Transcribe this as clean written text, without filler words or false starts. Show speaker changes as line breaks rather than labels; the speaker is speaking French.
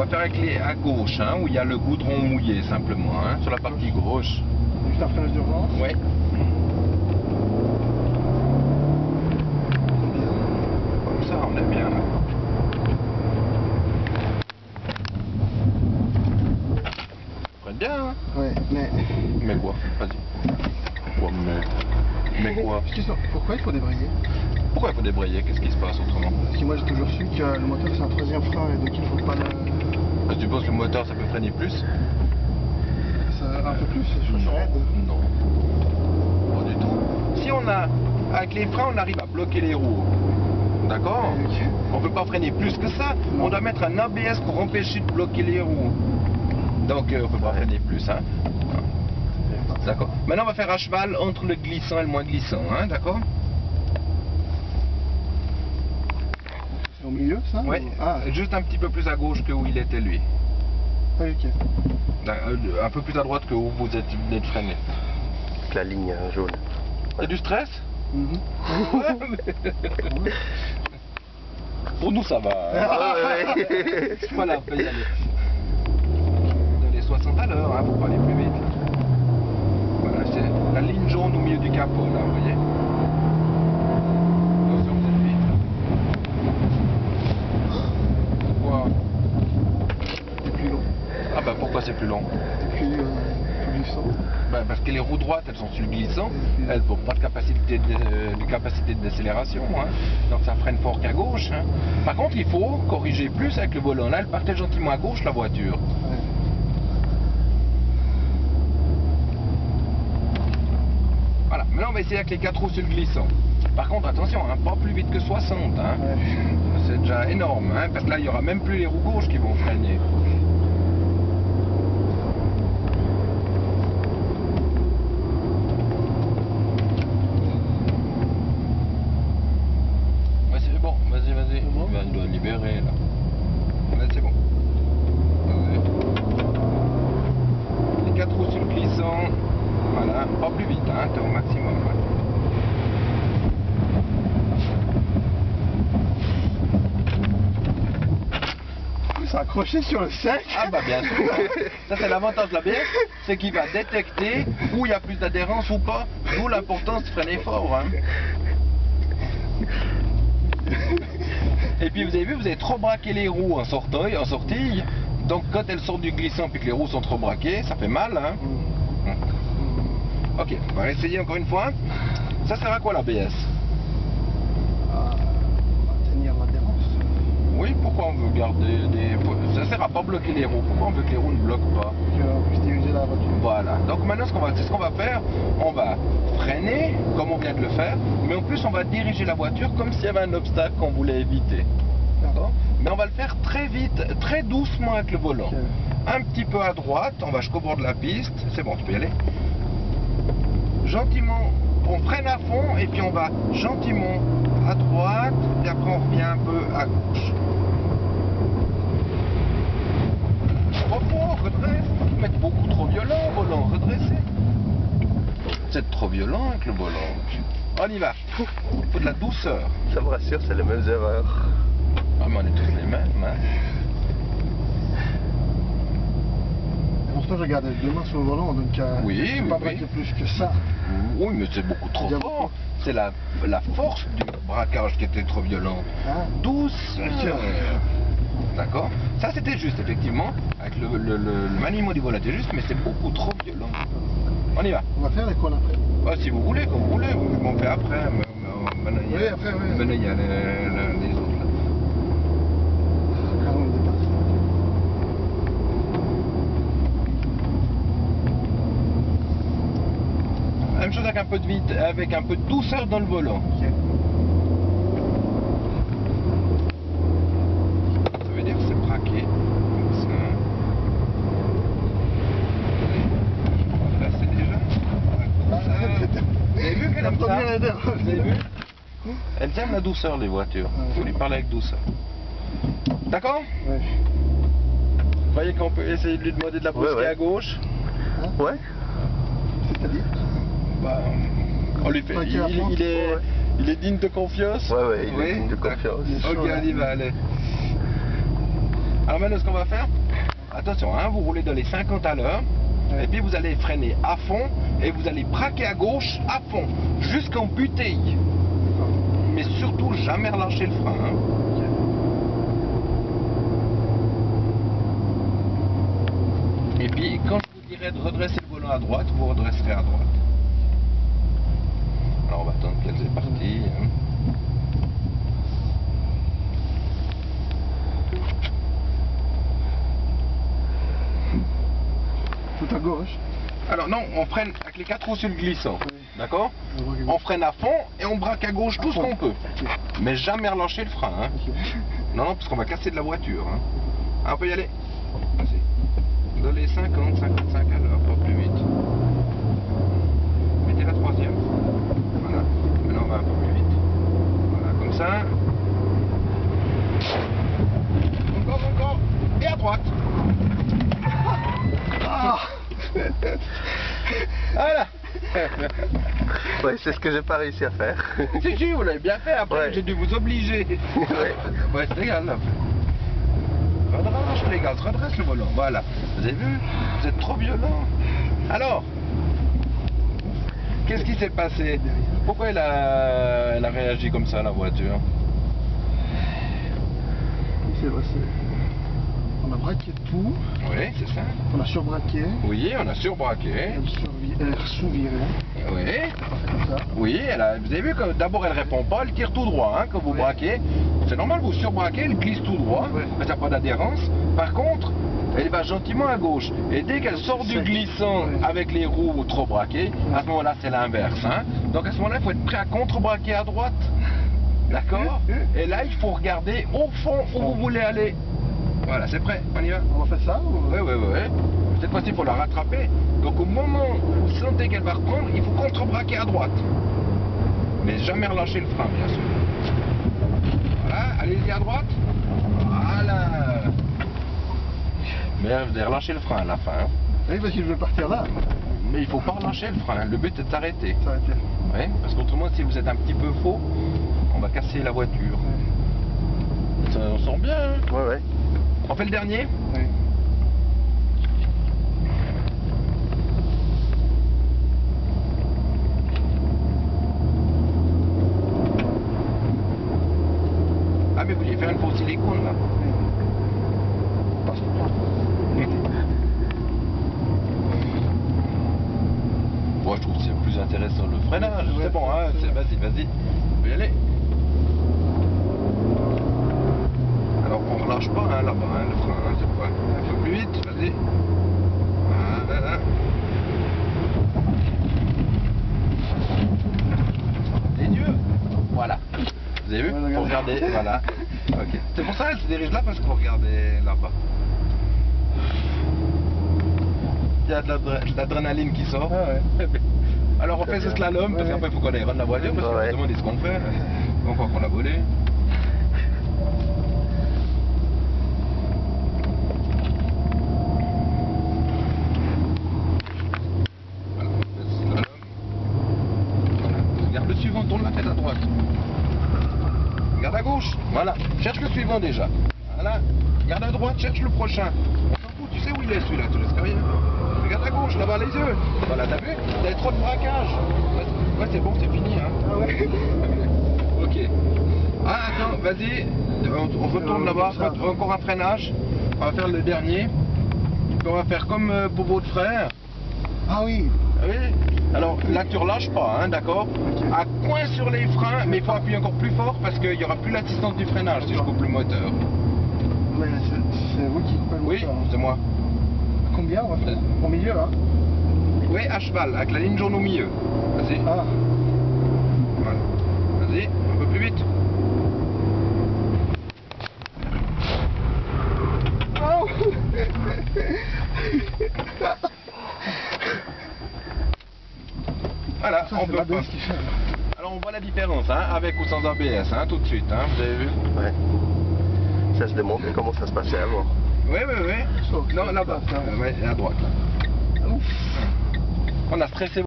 va faire avec les à gauche, hein, où il y a le goudron mouillé simplement, hein, sur la partie gauche.
Juste un freinage d'urgence.
Oui. Comme ça, on est bien. Là. Freine bien, hein.
Ouais, mais...
Mais quoi? Vas-y. Quoi, mais quoi?
Pourquoi il faut débrayer?
Pourquoi il faut débrayer? Qu'est-ce qui se passe autrement?
Parce que moi j'ai toujours su que le moteur c'est un troisième frein et donc il faut pas le...
Parce que tu penses que le moteur ça peut freiner plus?
Ça un peu plus, je trouve que ça aide.
Non. Pas du tout. Si on a, avec les freins, on arrive à bloquer les roues. D'accord?
Ok.
On peut pas freiner plus que ça.
Non.
On doit mettre un ABS pour empêcher de bloquer les roues. Donc on peut pas freiner plus, hein. D'accord. Maintenant on va faire à cheval entre le glissant et le moins glissant, hein, d'accord?
C'est au milieu ça?
Oui.
Ah,
Juste un petit peu plus à gauche que où il était lui.
ok.
Un peu plus à droite que où vous venez de freiner.
Avec la ligne jaune.
T'as du stress?
Mhm.
Ouais, mais... Pour nous ça va. Voilà, on peut y aller. Dans les 60 à l'heure, hein, pour pas aller plus vite. Voilà, c'est la ligne jaune au milieu du capot, là, vous voyez. Attention, vous êtes vite. Pourquoi?
C'est plus long.
Ah bah pourquoi c'est plus long?
Et puis plus glissant.
Bah, parce que les roues droites, elles sont sur le glissant, elles n'ont pas de capacité de décélération, hein. Donc ça freine fort qu'à gauche. Hein. Par contre, il faut corriger plus avec le volant. Là, elle partait gentiment à gauche, la voiture.
Ouais.
Voilà, maintenant on va essayer avec les 4 roues sur le glissant. Par contre, attention, hein, pas plus vite que 60. Hein.
Ouais.
C'est déjà énorme, hein, parce que là, il n'y aura même plus les roues gauches qui vont freiner. C'est bon, vas-y, vas-y.
Bon.
Il doit libérer là. Là, c'est bon. Ouais. Les 4 roues sur le glissant. Voilà, pas plus vite, hein, t'es au maximum. Ouais.
C'est accroché sur le 5.
Ah bah bien sûr. Ça c'est l'avantage de l'ABS, c'est qu'il va détecter où il y a plus d'adhérence ou pas. D'où l'importance de freiner fort. Hein. Et puis vous avez vu, vous avez trop braqué les roues en sortie. Donc quand elles sortent du glissant puis que les roues sont trop braquées, ça fait mal. Hein. Ok, on va essayer encore une fois. Ça sert à quoi l'ABS?
Maintenir l'adhérence.
Oui, pourquoi on veut garder des... Ça sert à pas bloquer les roues. Pourquoi on veut que les roues ne bloquent pas?
On puisse diriger la voiture.
Voilà. Donc maintenant, c'est ce qu'on va faire. On va freiner, comme on vient de le faire. Mais en plus, on va diriger la voiture comme s'il y avait un obstacle qu'on voulait éviter. D'accord? Mais on va le faire très vite, très doucement avec le volant.
Ok.
Un petit peu à droite. On va jusqu'au bord de la piste. C'est bon, tu peux y aller. Gentiment, on freine à fond et puis on va gentiment à droite et après on revient un peu à gauche. Repos, redresse. Vous mettez beaucoup trop violent au volant, redressez. C'est trop violent avec le volant. On y va. Il faut de la douceur.
Ça me rassure, c'est les mêmes erreurs.
Ah mais on est tous les mêmes. Hein.
Pour ça, je garde les deux mains sur le volant, donc
Oui,
je peux pas
oui,
braquer
oui.
plus que ça.
Oui, mais c'est beaucoup trop
Bien
fort. C'est la force du braquage qui était trop violente.
Ah.
Douce. D'accord. Ça c'était juste, effectivement. Avec le maniement du volant était juste, mais c'est beaucoup trop violent. On y va.
On va faire les coins après.
Ah, si vous voulez, comme vous voulez. On fait après. Maintenant, il y a,
Oui, après, oui.
maintenant, il y a les autres là.
Quand on dépasse.
Même chose avec un peu de vite, avec un peu de douceur dans le volant.
Ok.
Ça veut dire que c'est braqué. Comme ça. On va passer déjà. Comme ça. Vous avez vu qu'elle aime ça? Vous avez vu? Elles aiment la douceur, les voitures. Il faut lui parler avec douceur. D'accord?
Ouais.
Vous voyez qu'on peut essayer de lui demander de la brusquer
ouais.
à gauche?
Ouais.
C'est-à-dire?
Bah, on lui fait. Il est digne de confiance?
Ouais, il est
Oui,
digne de
d'accord.
confiance.
Ok, on y va, allez. Alors maintenant, ce qu'on va faire, attention, hein, vous roulez dans les 50 à l'heure, et puis vous allez freiner à fond, et vous allez braquer à gauche à fond, jusqu'en butée. Mais surtout, jamais relâcher le frein. Hein. Et puis, quand je vous dirai de redresser le volant à droite, vous redresserez à droite. Alors, on va attendre qu'elle est partie. Hein.
Tout à gauche.
Alors non, on freine avec les 4 roues sur le glissant,
Oui.
d'accord?
Je vois que-
On freine à fond et on braque à gauche tout ce qu'on peut.
Ok.
Mais jamais relâcher le frein. Hein.
Ok.
Non, non, parce qu'on va casser de la voiture. Hein. Ah, on peut y aller. Vas-y. Dans les 50, 55 à l'heure, pas plus vite. Mettez la troisième. Voilà. Maintenant, on va un peu plus vite. Voilà, comme ça. Encore. Et à droite.
Ah.
Voilà.
Ouais, c'est ce que j'ai pas réussi à faire.
Si, vous l'avez bien fait. Après,
Ouais.
j'ai dû vous obliger. Ouais, c'est égal. Là. Redresse les gars, redresse le volant. Voilà. Vous avez vu? Vous êtes trop violent. Alors, qu'est-ce qui s'est passé? Pourquoi elle a réagi comme ça, la voiture?
C'est vrai, on a braqué tout,
Oui, c'est ça.
on a surbraqué,
Oui, on a surbraqué.
elle a sous-viré,
Oui.
on fait comme ça.
Oui, vous avez vu que d'abord elle répond pas, elle tire tout droit. Hein, quand vous
Oui.
braquez, c'est normal, vous surbraquez, elle glisse tout droit,
Oui.
mais ça n'a pas d'adhérence. Par contre, elle va gentiment à gauche. Et dès qu'elle sort du
C'est-
glissant
oui.
avec les roues trop braquées, à ce moment-là c'est l'inverse. Hein. Donc à ce moment-là, il faut être prêt à contre-braquer à droite. D'accord? Et là, il faut regarder au fond où vous voulez aller. Voilà, c'est prêt, on y va?
On va faire ça ou...
Oui. Cette fois-ci, il faut la rattraper. Donc au moment où vous sentez qu'elle va reprendre, il faut contre-braquer à droite. Mais jamais relâcher le frein, bien sûr. Voilà, allez-y à droite. Voilà. Mais vous allez relâcher le frein à la fin. Hein.
Oui, parce que je vais partir là.
Mais il faut pas relâcher le frein. Le but est de s'arrêter.
S'arrêter.
Oui, parce qu'autrement, si vous êtes un petit peu faux, on va casser la voiture. Ça, on sent bien. Hein.
Ouais.
On fait le dernier?
Oui.
Ah, mais vous vouliez faire une fausse silicone là? Moi, je trouve que c'est plus intéressant le freinage.
Ouais,
C'est bon, hein?
c'est vrai.
Vas-y. On peut y aller. Alors, on relâche pas hein, là-bas, hein, le frein, hein, c'est pas. Un peu plus vite, vas-y. Voilà. Les yeux. Voilà. Vous avez vu?
Ouais,
Faut regarder, voilà. Ok. C'est pour ça qu'elle se dirige là parce qu'il faut regarder là-bas. Il y a de l'adrénaline qui sort.
Ah ouais.
Alors on fait ce slalom parce
Ouais.
qu'après il faut qu'on aille rendre la voiture parce qu'on
Ouais.
se demande ce qu'on fait. On croit qu'on l'a volé. Voilà, on fait ce slalom. Voilà. Regarde le suivant, tourne la tête à droite. Regarde à gauche, voilà. Cherche le suivant déjà. Voilà. Regarde à droite, cherche le prochain. On s'en fout, tu sais où il est celui-là, tu risques rien. Regarde à gauche, là-bas les yeux. Voilà, t'as vu? T'avais trop de braquage. Ouais, c'est bon, c'est fini. Hein.
Ah ouais.
Ok. Ah, attends, vas-y. On retourne là-bas.
Ça.
Encore un freinage. On va faire le dernier. Puis on va faire comme pour votre frère.
Ah oui.
Ah oui. Alors là, tu relâches pas, hein, d'accord?
Ok.
À coin sur les freins, mais il faut appuyer encore plus fort parce qu'il n'y aura plus l'assistance du freinage si je coupe le moteur.
Mais c'est vous qui coupez le
Oui,
moteur, hein.
c'est moi.
Combien on va faire? Au milieu, hein?
Oui, à cheval, avec la ligne jaune au milieu. Vas-y.
Ah.
Voilà. Vas-y, un peu plus vite.
Oh.
Voilà,
Ça,
on
c'est
peut pas.
l'ABS qui fait.
Alors on voit la différence, hein, avec ou sans ABS, hein, tout de suite, hein, vous avez vu?
Ouais. Ça se démontre comment ça se passait avant.
Oui.
Sauf
Non, là-bas,
ça.
ouais, à droite. Là.
Ouf.
On a stressé.